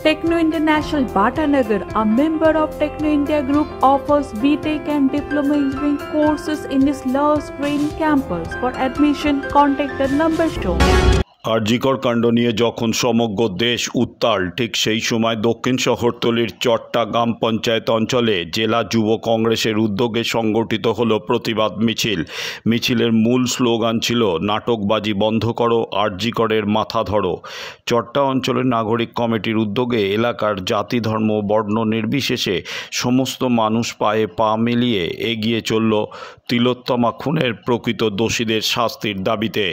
Techno International Bhatanagar, a member of Techno India Group, offers BTech and Diploma Engineering courses in its Lush Green campus. For admission, contact the number shown. RG Kar কাণ্ড নিয়ে যখন সমগ্র দেশ উত্তাল, ঠিক সেই সময় দক্ষিণ শহরতলির চট্টা গ্রাম পঞ্চায়েত অঞ্চলে জেলা যুব কংগ্রেসের উদ্যোগে সংগঠিত হলো প্রতিবাদ মিছিল। মিছিলের মূল স্লোগান ছিল নাটকবাজি বন্ধ করো, আরজিকরের মাথা ধরো। চট্টা অঞ্চলের নাগরিক কমিটির উদ্যোগে এলাকার জাতি ধর্ম বর্ণ নির্বিশেষে সমস্ত মানুষ পায়ে পা মিলিয়ে এগিয়ে চলল তিলোত্তমা খুনের প্রকৃত দোষীদের শাস্তির দাবিতে।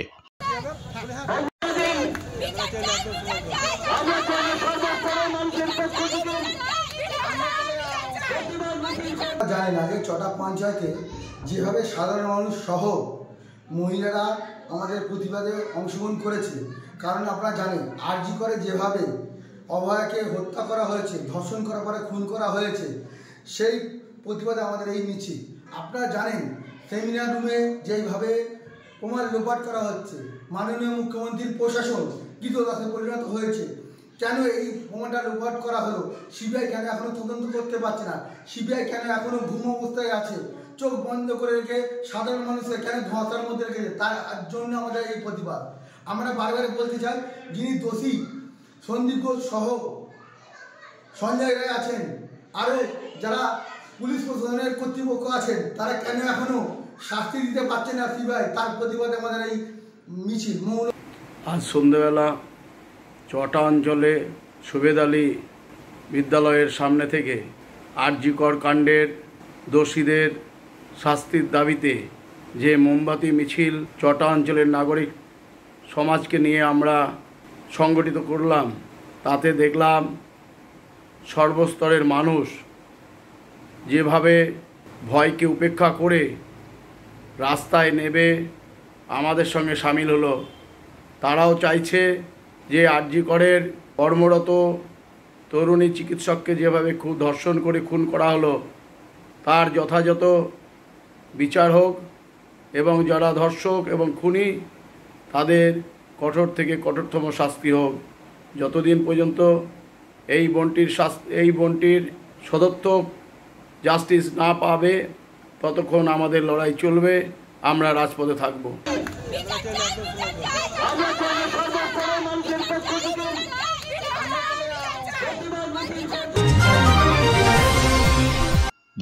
জানেন আগে চটা পঞ্চায়েতে যেভাবে সাধারণ মানুষ সহ মহিলারা আমাদের প্রতিবাদে অংশগ্রহণ করেছে, কারণ আপনারা জানেন আরজি করে যেভাবে অভয়াকে হত্যা করা হয়েছে, ধর্ষণ করার পরে খুন করা হয়েছে, সেই প্রতিবাদে আমাদের এই মিছিল। আপনারা জানেন সেমিনার রুমে যেইভাবে প্রমাণ লোপাট করা হচ্ছে, মাননীয় মুখ্যমন্ত্রীর প্রশাসন কৃতদাসে পরিণত হয়েছে। কেন এই প্রমাণটা লোপাট করা হলো? সিবিআই কেন এখনো তদন্ত করতে পারছে না? সিবিআই কেন এখনো ঘুম অবস্থায় আছে, চোখ বন্ধ করে রেখে সাধারণ মানুষকে কেন ধোঁয়াশার মধ্যে রেখেছে? তার জন্য আমাদের এই প্রতিবাদ। আমরা বারবার বলতে চাই, যিনি দোষী সন্দীপ ঘোষ সহ সঞ্জয় রায় আছেন, আরও যারা পুলিশ প্রশাসনের কর্তৃপক্ষ আছেন, তারা কেন এখনো শাস্তি দিতে পারছে না সিবিআই? তার প্রতিবাদে আমাদের এই মিছিল। আজ সন্ধ্যেবেলা চটা অঞ্চলে সুবেদ আলী বিদ্যালয়ের সামনে থেকে আরজিকর কাণ্ডের দোষীদের শাস্তির দাবিতে যে মোমবাতি মিছিল চটা অঞ্চলের নাগরিক সমাজকে নিয়ে আমরা সংগঠিত করলাম, তাতে দেখলাম সর্বস্তরের মানুষ যেভাবে ভয়কে উপেক্ষা করে রাস্তায় নেমে আমাদের সঙ্গে সামিল হলো। তারাও চাইছে যে আরজিকরের কর্মরত তরুণী চিকিৎসককে যেভাবে ধর্ষণ করে খুন করা হলো, তার যথাযথ বিচার হোক এবং যারা ধর্ষক এবং খুনি তাদের কঠোর থেকে কঠোরতম শাস্তি হোক। যতদিন পর্যন্ত এই বোনটির সদর্থক জাস্টিস না পাবে, ততক্ষণ আমাদের লড়াই চলবে, আমরা রাজপথে থাকব।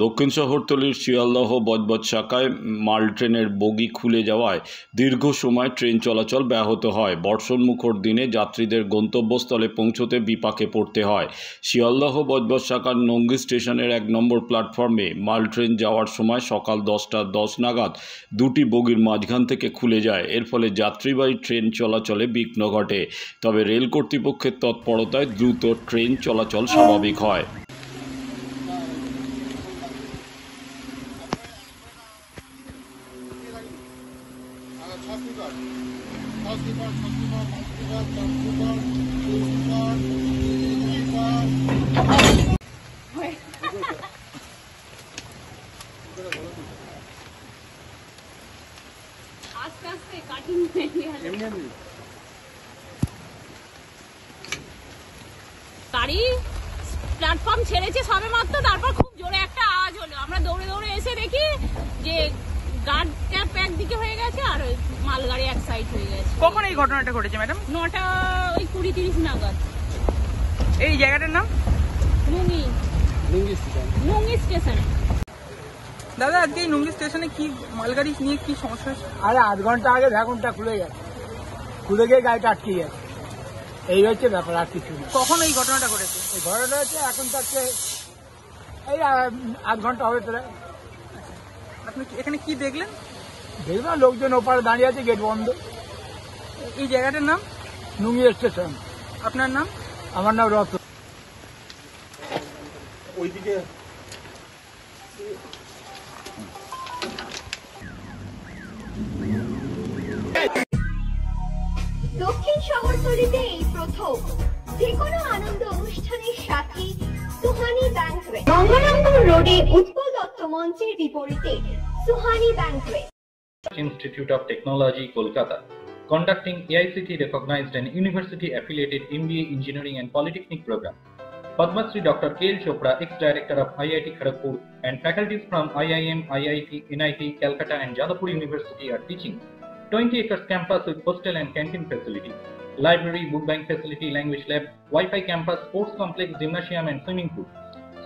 দক্ষিণ শহরতলির শিয়ালদহ বজবজ শাখায় মাল ট্রেনের বগি খুলে যাওয়ায় দীর্ঘ সময় ট্রেন চলাচল ব্যাহত হয়। বর্ষণমুখর দিনে যাত্রীদের গন্তব্যস্থলে পৌঁছতে বিপাকে পড়তে হয়। শিয়ালদহ বজবজ শাখার নঙ্গি স্টেশনের 1 নম্বর প্ল্যাটফর্মে মাল ট্রেন যাওয়ার সময় সকাল 10:10 নাগাদ দুটি বগির মাঝখান থেকে খুলে যায়। এর ফলে যাত্রীবাহী ট্রেন চলাচলে বিঘ্ন ঘটে। তবে রেল কর্তৃপক্ষের তৎপরতায় দ্রুত ট্রেন চলাচল স্বাভাবিক হয়। গাড়ি প্ল্যাটফর্ম ছেড়েছে সবে মাত্র, তারপর খুব জোরে একটা আওয়াজ হলো। আমরা দৌড়ে দৌড়ে এসে দেখি যে গার্ডটা এক দিকে হয়ে গেছে আর মালগাড়ি এক সাইড হয়ে গেছে। কখন এই ঘটনাটা ঘটেছে ম্যাডাম? 9:20 নাগাদ। এই জায়গাটার নাম নুঙ্গি স্টেশন। দাদা, আজকে এই নুঙ্গি স্টেশনে কি মালগাড়ি নিয়ে কি সমস্যা হয়েছে? আরে 8 ঘন্টা আগে ভ্যাগনটা খুলে গেছে, খুলে গিয়ে গাড়িটা আটকে গেছে। এই হচ্ছে ব্যাপার, আর কিছু না। কখন এই ঘটনাটা ঘটেছে? এই ঘটনাটা হচ্ছে এখন থাকছে এই 8 ঘন্টা হবে প্রায়। আপনি এখানে কি দেখলেন? দেখলাম লোকজন ওপারে দাঁড়িয়ে আছে, গেট বন্ধ। এই জায়গাটার নাম নুঙ্গি স্টেশন। আপনার নাম? আমার নাম রতন। ওইদিকে দক্ষিণ শহরতলিতে এই প্রথম যে কোনো আনন্দ অনুষ্ঠানের সাথে সুহানি ব্যাংকুয়েট, গঙ্গারামপুর রোডে উৎপল দত্ত মঞ্চের বিপরীতে Suhani banquet. Institute of Technology, Kolkata, conducting AICTE recognized and university affiliated MBA Engineering and Polytechnic program. Padma Shri Dr. K.L. Chopra, ex-director of IIT Kharagpur, and faculties from IIM, IIT, NIT, Calcutta and Jadavpur University are teaching. 20 acres campus with hostel and canteen facility, library, book bank facility, language lab, Wi-Fi campus, sports complex, gymnasium and swimming pool.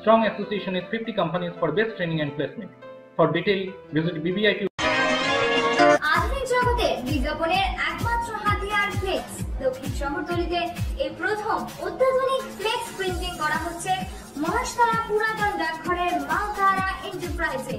Strong association with 50 companies for best training and placement. For detail, visit BBIT. আধুনিক জগতে বিজ্ঞাপনের একমাত্র হাতিয়ার flakes. দক্ষিণ শহরতলিতে এই প্রথম অত্যাধুনিক flakes printing করা হচ্ছে মহাশতলা পুরাতন ডাকঘরের মা তারা এন্টারপ্রাইজে।